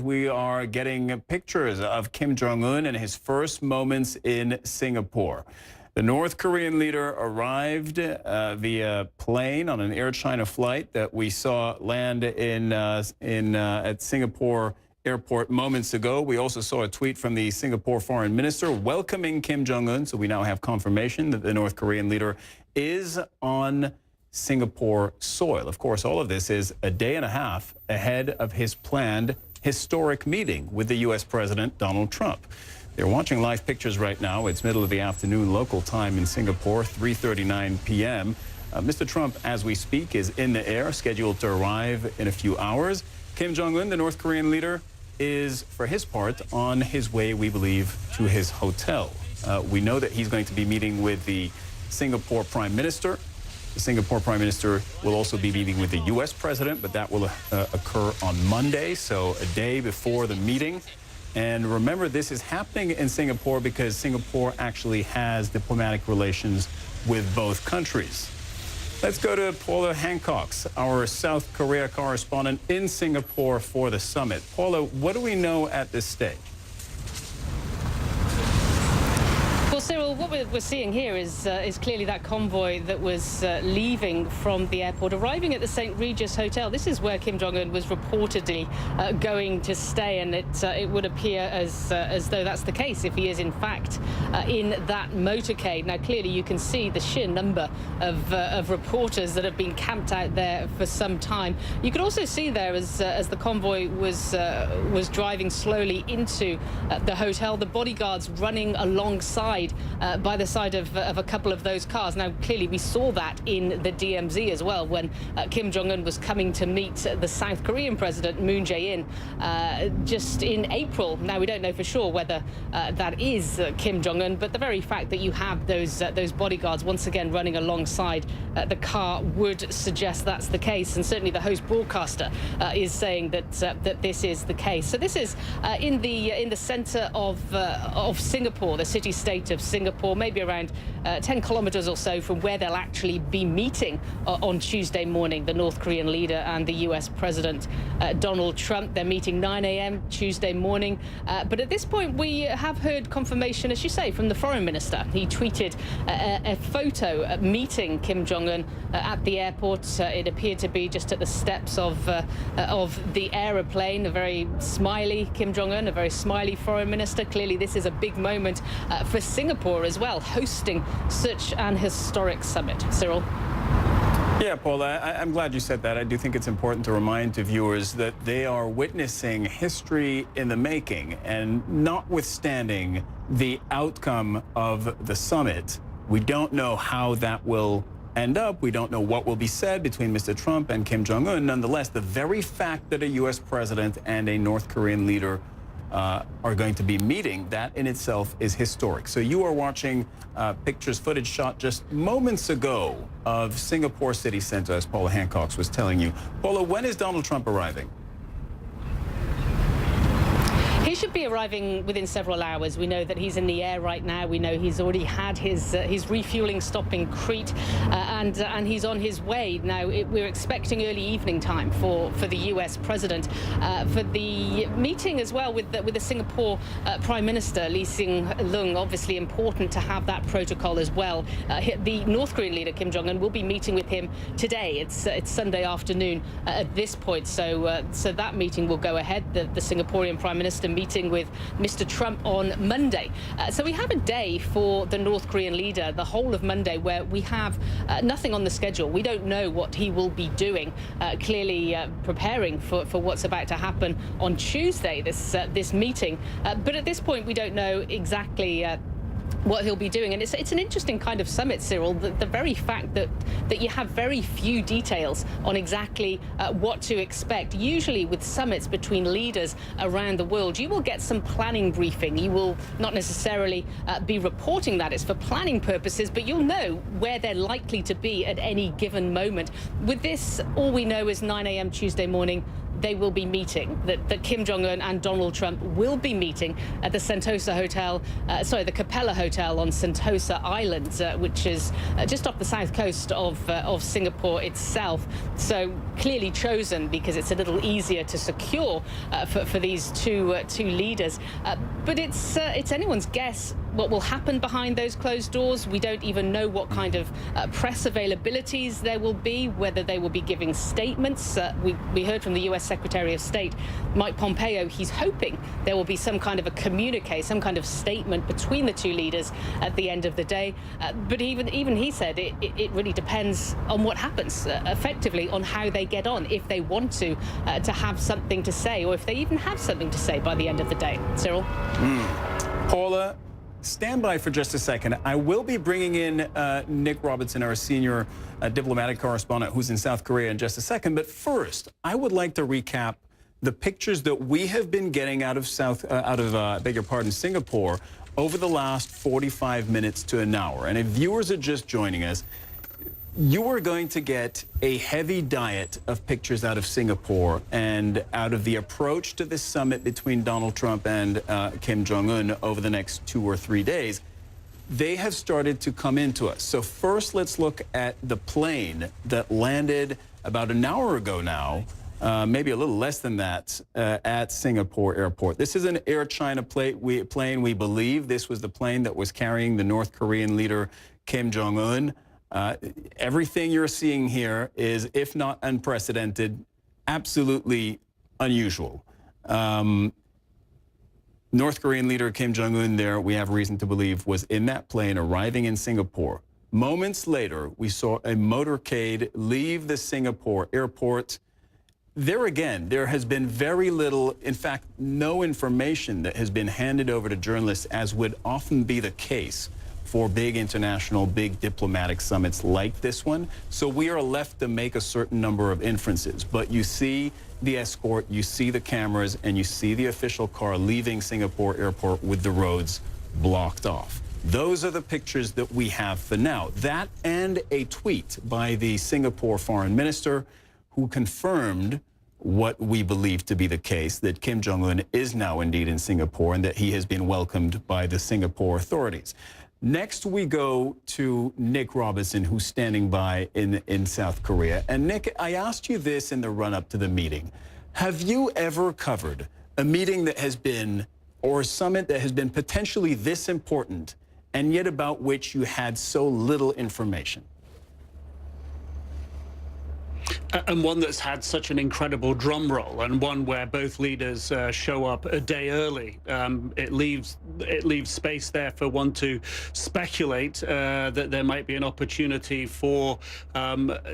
We are getting pictures of Kim Jong Un and his first moments in Singapore. The North Korean leader arrived via plane on an Air China flight that we saw land at Singapore airport moments ago. We also saw a tweet from the Singapore foreign minister welcoming Kim Jong Un. So we now have confirmation that the North Korean leader is on Singapore soil. Of course, all of this is a day and a half ahead of his planned historic meeting with the U.S. President Donald Trump. They're watching live pictures right now. It's middle of the afternoon local time in Singapore, 3:39 p.m. Mr. Trump, as we speak, is in the air, scheduled to arrive in a few hours. Kim Jong Un, the North Korean leader, is, for his part, on his way, we believe, to his hotel. We know that he's going to be meeting with the Singapore Prime Minister. The Singapore Prime Minister will also be meeting with the U.S. President, but that will occur on Monday, so a day before the meeting. And remember, this is happening in Singapore because Singapore actually has diplomatic relations with both countries. Let's go to Paula Hancox, our South Korea correspondent in Singapore for the summit. Paula, what do we know at this stage? Well, Cyril, what we're seeing here is clearly that convoy that was leaving from the airport, arriving at the St. Regis Hotel. This is where Kim Jong Un was reportedly going to stay, and it would appear as though that's the case if he is in fact in that motorcade. Now, clearly, you can see the sheer number of reporters that have been camped out there for some time. You could also see there as the convoy was driving slowly into the hotel, the bodyguards running alongside. By the side of a couple of those cars. Now, clearly, we saw that in the DMZ as well when Kim Jong Un was coming to meet the South Korean President Moon Jae-in just in April. Now, we don't know for sure whether that is Kim Jong Un, but the very fact that you have those bodyguards once again running alongside the car would suggest that's the case. And certainly, the host broadcaster is saying that this is the case. So this is in the centre of Singapore, the city-state of Singapore, maybe around 10 kilometers or so from where they'll actually be meeting on Tuesday morning, the North Korean leader and the U.S. President Donald Trump. They're meeting 9 a.m. Tuesday morning. But at this point, we have heard confirmation, as you say, from the foreign minister. He tweeted a photo meeting Kim Jong Un at the airport. It appeared to be just at the steps of the aeroplane. A very smiley Kim Jong Un, a very smiley foreign minister. Clearly, this is a big moment for Singapore as well, hosting such an historic summit. Cyril? Yeah, Paula, I'm glad you said that. I do think it's important to remind to viewers that they are witnessing history in the making, and notwithstanding the outcome of the summit, we don't know how that will end up. We don't know what will be said between Mr. Trump and Kim Jong Un. Nonetheless, the very fact that a U.S. president and a North Korean leader are going to be meeting, that in itself is historic. So you are watching footage shot just moments ago of Singapore city center, as Paula Hancox was telling you. Paula, when is Donald Trump arriving? He should be arriving within several hours. We know that he's in the air right now. We know he's already had his refueling stop in Crete, and he's on his way. Now, we're expecting early evening time for the U.S. president for the meeting as well with the Singapore Prime Minister Lee Hsien Loong. Obviously important to have that protocol as well. The North Korean leader Kim Jong Un will be meeting with him today. It's Sunday afternoon at this point, so that meeting will go ahead. The Singaporean Prime Minister meeting with Mr. Trump on Monday. So we have a day for the North Korean leader, the whole of Monday, where we have nothing on the schedule. We don't know what he will be doing, clearly preparing for what's about to happen on Tuesday, this meeting. But at this point, we don't know exactly what he'll be doing. And it's an interesting kind of summit, Cyril, the very fact that you have very few details on exactly what to expect. Usually with summits between leaders around the world, you will get some planning briefing. You will not necessarily be reporting that. It's for planning purposes, but you'll know where they're likely to be at any given moment. With this, all we know is 9 a.m. Tuesday morning, they will be meeting, that Kim Jong Un and Donald Trump will be meeting at the Sentosa Hotel, the Capella Hotel on Sentosa Island, which is just off the south coast of Singapore itself. So clearly chosen because it's a little easier to secure for these two leaders. But it's anyone's guess what will happen behind those closed doors. We don't even know what kind of press availabilities there will be, whether they will be giving statements. We heard from the U.S. Secretary of State, Mike Pompeo, he's hoping there will be some kind of a communique, some kind of statement between the two leaders at the end of the day. But even he said it really depends on what happens, effectively on how they get on, if they want to have something to say, or if they even have something to say by the end of the day. Cyril? Paula, stand by for just a second. I will be bringing in Nick Robertson, our senior diplomatic correspondent who's in South Korea, in just a second. But first, I would like to recap the pictures that we have been getting out of Singapore over the last 45 minutes to an hour. And if viewers are just joining us, you are going to get a heavy diet of pictures out of Singapore and out of the approach to this summit between Donald Trump and Kim Jong Un over the next 2 or 3 days. They have started to come into us. So first, let's look at the plane that landed about an hour ago now, maybe a little less than that, at Singapore Airport. This is an Air China plane. We believe this was the plane that was carrying the North Korean leader, Kim Jong Un. Everything you're seeing here is, if not unprecedented, absolutely unusual. North Korean leader Kim Jong Un there, we have reason to believe, was in that plane arriving in Singapore. Moments later, we saw a motorcade leave the Singapore airport. There again, there has been very little, in fact, no information that has been handed over to journalists, as would often be the case for big international, big diplomatic summits like this one. So we are left to make a certain number of inferences. But you see the escort, you see the cameras, and you see the official car leaving Singapore Airport with the roads blocked off. Those are the pictures that we have for now. That and a tweet by the Singapore foreign minister, who confirmed what we believe to be the case, that Kim Jong Un is now indeed in Singapore and that he has been welcomed by the Singapore authorities. Next, we go to Nick Robertson, who's standing by in South Korea. And Nick, I asked you this in the run-up to the meeting. Have you ever covered a meeting that has been, or a summit that has been potentially this important, and yet about which you had so little information? And one that's had such an incredible drum roll, and one where both leaders show up a day early. It leaves space there for one to speculate that there might be an opportunity for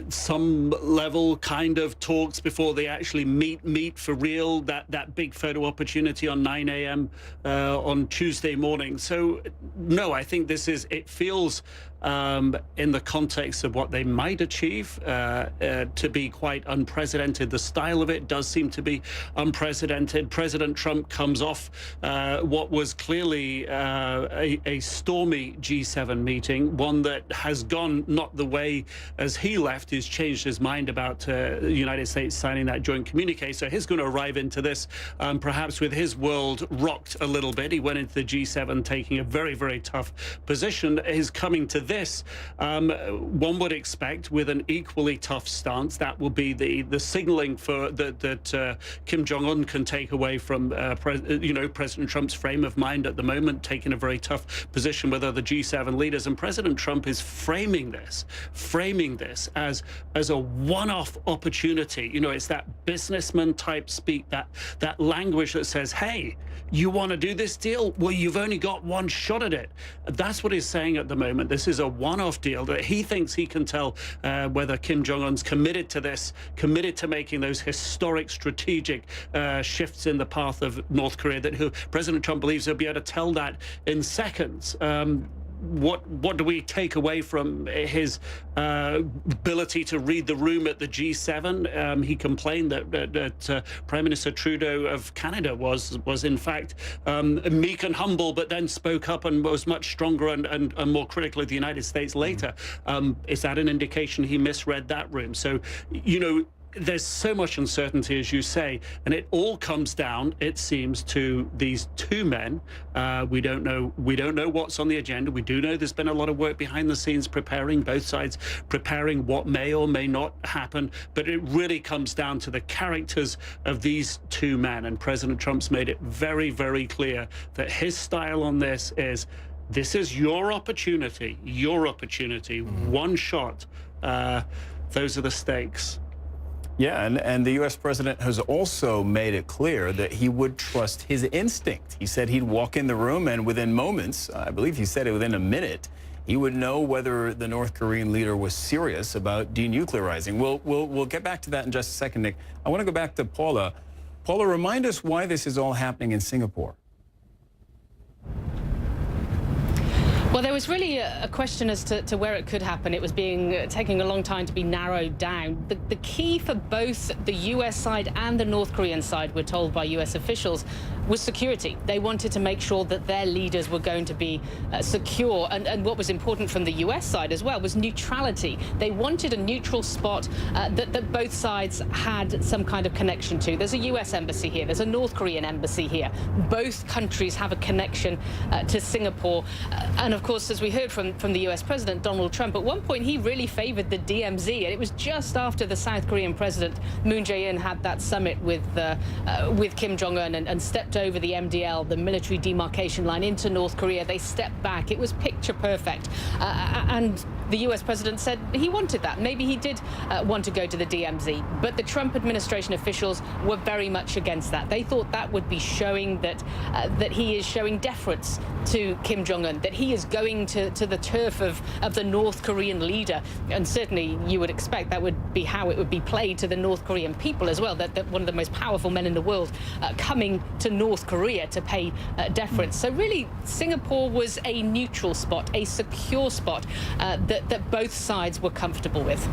some level kind of talks before they actually meet for real. That big photo opportunity on 9 a.m. On Tuesday morning. So no, I think it feels in the context of what they might achieve to be quite unprecedented. The style of it does seem to be unprecedented. President Trump comes off what was clearly a stormy G7 meeting, one that has gone not the way as he left. He's changed his mind about the United States signing that joint communique. So he's going to arrive into this perhaps with his world rocked a little bit. He went into the G7 taking a very, very tough position. He's coming to this, one would expect, with an equally tough stance. That will be the signaling for that Kim Jong Un can take away from President Trump's frame of mind at the moment, taking a very tough position with other G7 leaders. And President Trump is framing this as a one-off opportunity. You know, it's that businessman type speak, that language that says, hey, you want to do this deal? Well, you've only got one shot at it. That's what he's saying at the moment. This is a one-off deal that he thinks he can tell whether Kim Jong-un's committed to this, committed to making those historic strategic shifts in the path of North Korea, that President Trump believes he'll be able to tell that in seconds. What do we take away from his ability to read the room at the G7? He complained that Prime Minister Trudeau of Canada was in fact meek and humble, but then spoke up and was much stronger and more critical of the United States later. Is that an indication he misread that room? So, you know, there's so much uncertainty, as you say, and it all comes down, it seems, to these two men. We don't know what's on the agenda. We do know there's been a lot of work behind the scenes preparing, both sides preparing what may or may not happen, but it really comes down to the characters of these two men. And President Trump's made it very, very clear that his style on this is your opportunity, one shot. Those are the stakes. Yeah, and the U.S. president has also made it clear that he would trust his instinct. He said he'd walk in the room and within moments, I believe he said it within a minute, he would know whether the North Korean leader was serious about denuclearizing. We'll get back to that in just a second, Nick. I want to go back to Paula. Paula, remind us why this is all happening in Singapore. Well, there was really a question as to where it could happen. It was taking a long time to be narrowed down. The key for both the U.S. side and the North Korean side, we're told by U.S. officials, was security. They wanted to make sure that their leaders were going to be secure. And what was important from the U.S. side as well was neutrality. They wanted a neutral spot that both sides had some kind of connection to. There's a U.S. embassy here. There's a North Korean embassy here. Both countries have a connection to Singapore. And of course, as we heard from the U.S. President Donald Trump, at one point he really favored the DMZ, and it was just after the South Korean President Moon Jae-in had that summit with Kim Jong Un and stepped over the MDL, the military demarcation line, into North Korea. They stepped back. It was picture perfect, and the U.S. President said he wanted that. Maybe he did want to go to the DMZ, but the Trump administration officials were very much against that. They thought that would be showing that he is showing deference to Kim Jong Un, that he is going to the turf of the North Korean leader. And certainly you would expect that would be how it would be played to the North Korean people as well, that one of the most powerful men in the world coming to North Korea to pay deference. So really, Singapore was a neutral spot, a secure spot that both sides were comfortable with.